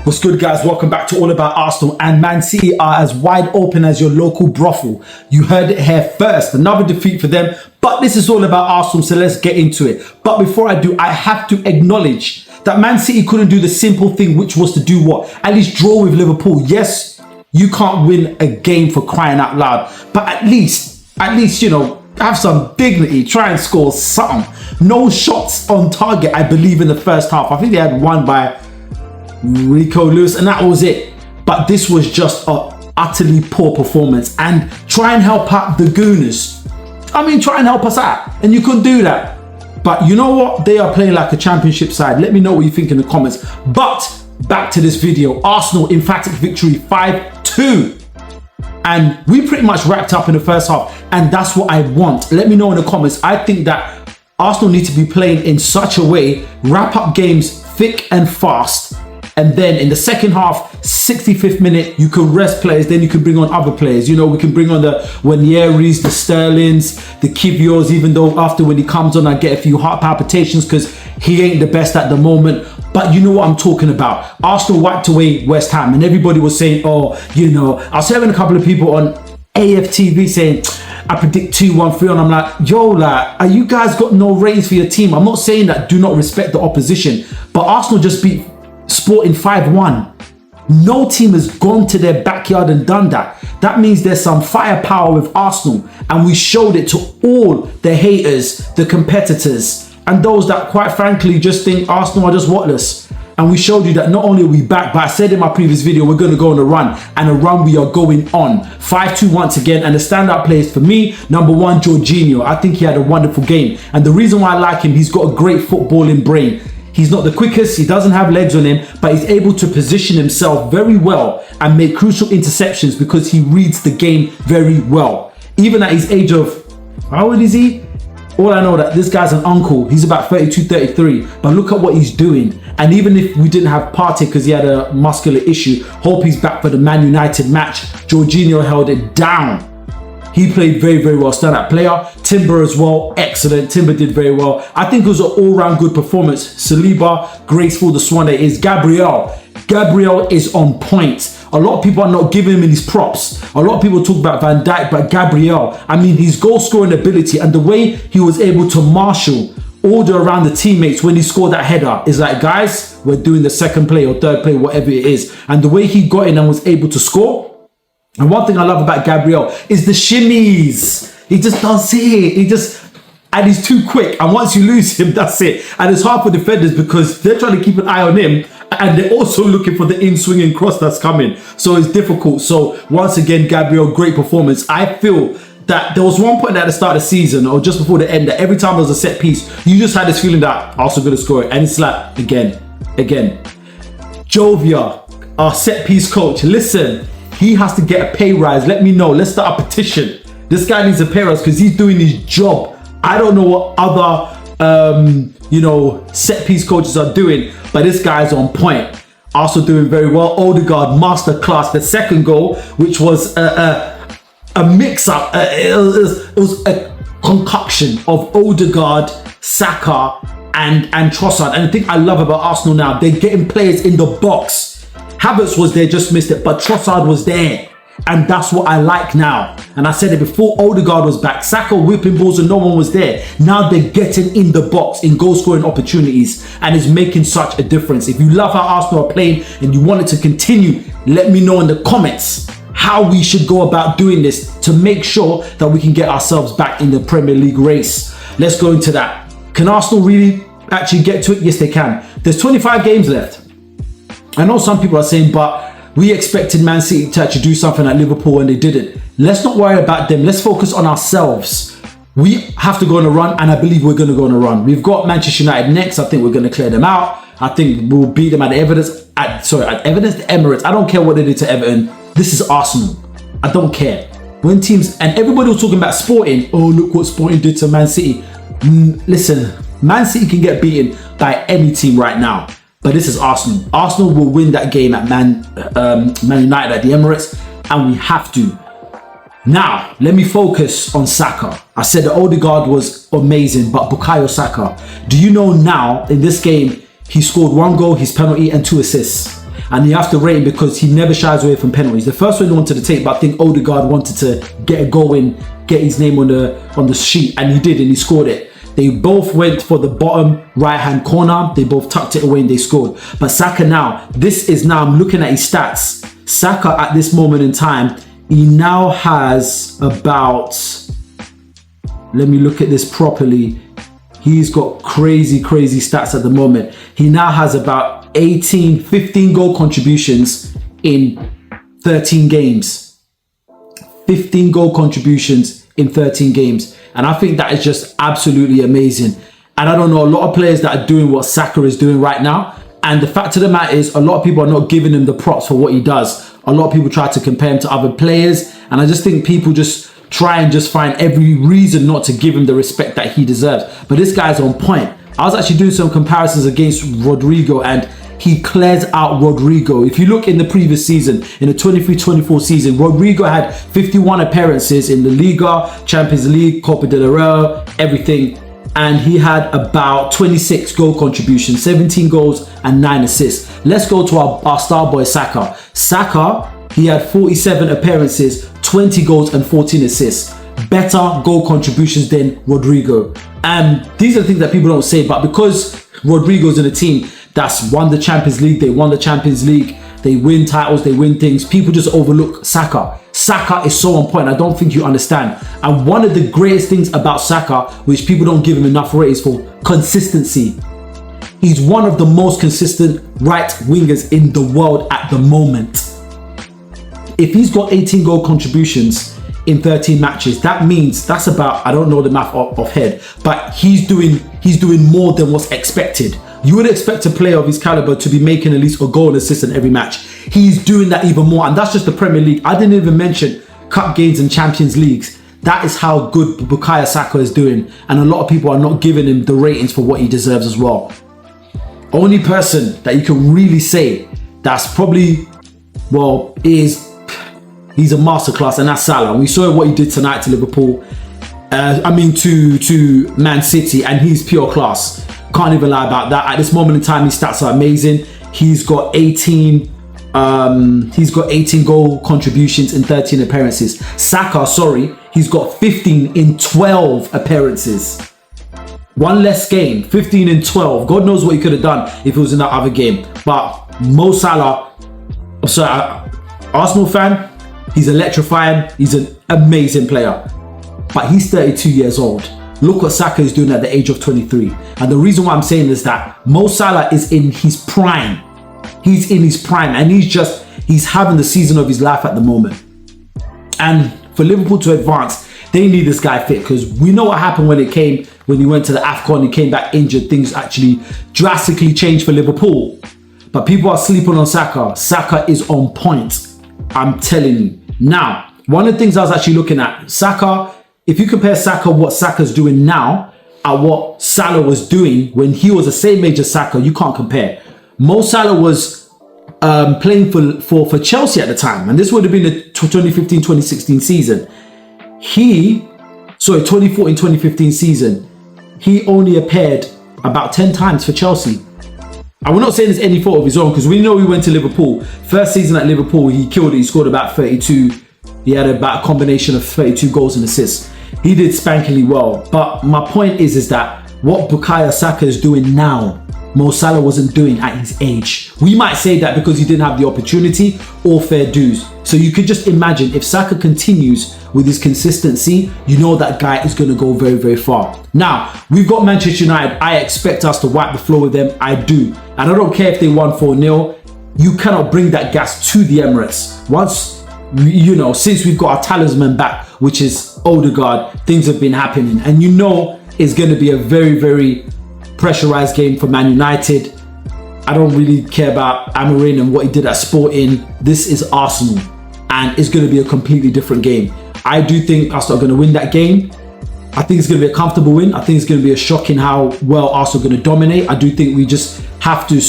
What's good, guys? Welcome back to All About Arsenal. And Man City are as wide open as your local brothel. You heard it here first. Another defeat for them. But this is all about Arsenal, so let's get into it. But before I do, I have to acknowledge that Man City couldn't do the simple thing, which was to do what? At least draw with Liverpool. Yes, you can't win a game for crying out loud. But at least, you know, have some dignity. Try and score something. No shots on target, I believe, in the first half. I think they had one by Rico Lewis, and that was it. But this was just a utterly poor performance. And try and help out the Gooners. I mean, try and help us out, and you couldn't do that. But you know what? They are playing like a championship side. Let me know what you think in the comments. But back to this video. Arsenal emphatic victory 5-2. And we pretty much wrapped up in the first half, and that's what I want. Let me know in the comments. I think that Arsenal need to be playing in such a way, wrap up games thick and fast. And then in the second half, 65th minute, you can rest players. Then you can bring on other players. You know, we can bring on the Wanieris, the Sterlings, the Kiviors, even though after when he comes on, I get a few heart palpitations because he ain't the best at the moment. But you know what I'm talking about. Arsenal wiped away West Ham and everybody was saying, oh, you know, I was having a couple of people on AFTV saying, I predict 2-1-3, and I'm like, yo, like, are you guys got no ratings for your team? I'm not saying that do not respect the opposition, but Arsenal just beat Sporting 5-1. No team has gone to their backyard and done that. That means there's some firepower with Arsenal, and we showed it to all the haters, the competitors, and those that quite frankly just think Arsenal are just whatless. And we showed you that not only are we back, but I said in my previous video, we're going to go on a run, and a run we are going on. 5-2 once again, and the standout players for me, number one, Jorginho. I think he had a wonderful game, and the reason why I like him, he's got a great footballing brain. He's not the quickest, he doesn't have legs on him, but he's able to position himself very well and make crucial interceptions because he reads the game very well. Even at his age of, how old is he? All I know that this guy's an uncle. He's about 32, 33, but look at what he's doing. And even if we didn't have Partey because he had a muscular issue, hope he's back for the Man United match. Jorginho held it down. He played very, very well. Standout player. Timber as well. Excellent. Timber did very well. I think it was an all-round good performance. Saliba, graceful. The swan that is. Gabriel. Gabriel is on point. A lot of people are not giving him his props. A lot of people talk about Van Dijk, but Gabriel, I mean, his goal-scoring ability and the way he was able to marshal order around the teammates when he scored that header is like, guys, we're doing the second play or third play, whatever it is. And the way he got in and was able to score. And one thing I love about Gabriel is the shimmies. He just does it. And he's too quick. And once you lose him, that's it. And it's hard for defenders because they're trying to keep an eye on him. And they're also looking for the in-swinging cross that's coming. So it's difficult. So once again, Gabriel, great performance. I feel that there was one point at the start of the season or just before the end that every time there was a set piece, you just had this feeling that Arsenal going to score it. And it's like, again. Jovia, our set piece coach, listen. He has to get a pay rise. Let me know. Let's start a petition. This guy needs a pay rise because he's doing his job. I don't know what other, set piece coaches are doing, but this guy's on point. Also doing very well. Odegaard, masterclass. The second goal, which was a mix-up. It was a concoction of Odegaard, Saka, and Trossard. And the thing I love about Arsenal now, they're getting players in the box. Havertz was there, just missed it, but Trossard was there. And that's what I like now. And I said it before, Odegaard was back. Saka whipping balls and no one was there. Now they're getting in the box in goal-scoring opportunities and it's making such a difference. If you love how Arsenal are playing and you want it to continue, let me know in the comments how we should go about doing this to make sure that we can get ourselves back in the Premier League race. Let's go into that. Can Arsenal really actually get to it? Yes, they can. There's 25 games left. I know some people are saying, but we expected Man City to actually do something at Liverpool and they didn't. Let's not worry about them. Let's focus on ourselves. We have to go on a run, and I believe we're going to go on a run. We've got Manchester United next. I think we're going to clear them out. I think we'll beat them at the Emirates. I don't care what they did to Everton. This is Arsenal. I don't care. When teams, and everybody was talking about Sporting. Oh, look what Sporting did to Man City. Listen, Man City can get beaten by any team right now. But this is Arsenal. Arsenal will win that game at Man United at the Emirates, and we have to. Now, let me focus on Saka. I said that Odegaard was amazing, but Bukayo Saka, do you know now in this game, he scored 1 goal, his penalty, and 2 assists. and you have to rate him because he never shies away from penalties. The first one he wanted to take, but I think Odegaard wanted to get a goal in, get his name on the sheet, and he did, and he scored it. They both went for the bottom right-hand corner. They both tucked it away and they scored. But Saka now, I'm looking at his stats. Saka at this moment in time, he now has about, let me look at this properly. He's got crazy stats at the moment. He now has about 15 goal contributions in 13 games. 15 goal contributions in 13 games. And I think that is just absolutely amazing. And I don't know, a lot of players that are doing what Saka is doing right now. And the fact of the matter is, a lot of people are not giving him the props for what he does. A lot of people try to compare him to other players. And I just think people just try and just find every reason not to give him the respect that he deserves. But this guy's on point. I was actually doing some comparisons against Rodrigo, and he clears out Rodrigo. If you look in the previous season, in the 23-24 season, Rodrigo had 51 appearances in the Liga, Champions League, Copa del Rey, everything. And he had about 26 goal contributions, 17 goals and 9 assists. Let's go to our star boy Saka. Saka, he had 47 appearances, 20 goals and 14 assists. Better goal contributions than Rodrigo. And these are the things that people don't say, but because Rodrigo's in a team that's won the Champions League, they won the Champions League, they win titles, they win things, people just overlook Saka. Saka is so on point, I don't think you understand. And one of the greatest things about Saka, which people don't give him enough ratings for, consistency. He's one of the most consistent right wingers in the world at the moment. If he's got 18 goal contributions in 13 matches, that means that's about, I don't know the math off head, but he's doing more than what's expected. You would expect a player of his caliber to be making at least a goal and assist in every match. He's doing that even more, and that's just the Premier League. I didn't even mention cup games and Champions Leagues. That is how good Bukayo Saka is doing, and a lot of people are not giving him the ratings for what he deserves as well. Only person that you can really say that's probably, well, he's a masterclass, and that's Salah. We saw what he did tonight to Liverpool. To Man City, and he's pure class. Can't even lie about that. At this moment in time, his stats are amazing. He's got 18 goal contributions in 13 appearances. Saka, he's got 15 in 12 appearances. One less game, 15 in 12. God knows what he could have done if it was in that other game. But Mo Salah, Arsenal fan, he's electrifying. He's an amazing player. But he's 32 years old. Look what Saka is doing at the age of 23. And the reason why I'm saying is that Mo Salah is in his prime. He's in his prime, and he's having the season of his life at the moment. And for Liverpool to advance, they need this guy fit, because we know what happened when he went to the AFCON, he came back injured. Things actually drastically changed for Liverpool. But people are sleeping on Saka. Saka is on point. I'm telling you. Now, one of the things I was actually looking at, Saka, if you compare Saka, what Saka's doing now, at what Salah was doing when he was the same age as Saka, you can't compare. Mo Salah was playing for Chelsea at the time, and this would have been the 2015-2016 season. 2014-2015 season, he only appeared about 10 times for Chelsea. And we're not saying it's any fault of his own, because we know he went to Liverpool. First season at Liverpool, he killed it. He scored about 32. He had about a combination of 32 goals and assists. He did spankingly well. But my point is that what Bukayo Saka is doing now, Mo Salah wasn't doing at his age. We might say that because he didn't have the opportunity, or fair dues. So you could just imagine if Saka continues with his consistency, you know that guy is going to go very, very far. Now, we've got Manchester United. I expect us to wipe the floor with them. I do. And I don't care if they won 4-0. You cannot bring that gas to the Emirates. Since we've got our talisman back, which is Odegaard, things have been happening. And it's going to be a very, very pressurized game for Man United. I don't really care about Amorim and what he did at Sporting. This is Arsenal, and it's going to be a completely different game. I do think Arsenal are going to win that game. I think it's going to be a comfortable win. I think it's going to be a shocking how well Arsenal are going to dominate. I do think we just have to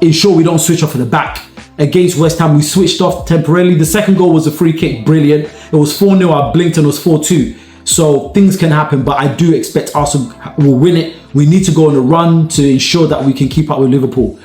ensure we don't switch off at the back. Against West Ham, we switched off temporarily. The second goal was a free kick, brilliant. It was 4-0, I blinked and it was 4-2. So things can happen, but I do expect Arsenal will win it. We need to go on a run to ensure that we can keep up with Liverpool.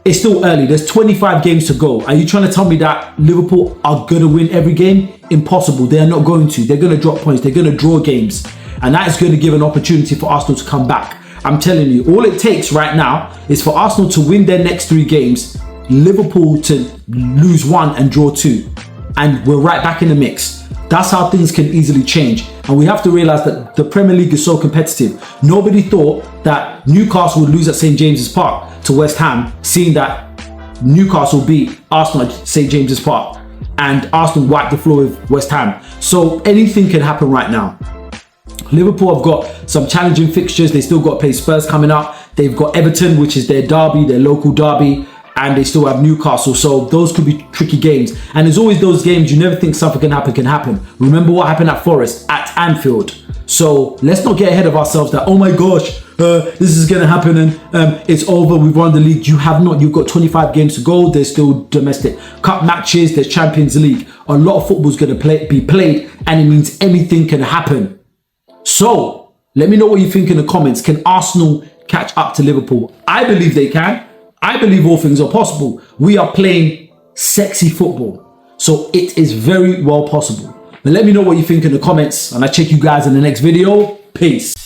it's still early. There's 25 games to go. Are you trying to tell me that Liverpool are going to win every game? Impossible. They are not going to. They're going to drop points. They're going to draw games. And that is going to give an opportunity for Arsenal to come back. I'm telling you, all it takes right now is for Arsenal to win their next 3 games, Liverpool to lose 1 and draw 2. And we're right back in the mix. That's how things can easily change. And we have to realize that the Premier League is so competitive. Nobody thought that Newcastle would lose at St. James's Park to West Ham, seeing that Newcastle beat Arsenal at St. James's Park and Arsenal wiped the floor with West Ham. So anything can happen right now. Liverpool have got some challenging fixtures. They still got to play Spurs coming up. They've got Everton, which is their derby, their local derby. And they still have Newcastle. So those could be tricky games. And there's always those games you never think something can happen. Remember what happened at Forest, at Anfield. So let's not get ahead of ourselves that, oh my gosh, this is going to happen and it's over, we've won the league. You have not. You've got 25 games to go. There's still domestic cup matches. There's Champions League. A lot of football is going to be played, and it means anything can happen. So let me know what you think in the comments. Can Arsenal catch up to Liverpool? I believe they can. I believe all things are possible. We are playing sexy football. So it is very well possible. But let me know what you think in the comments, and I'll check you guys in the next video. Peace.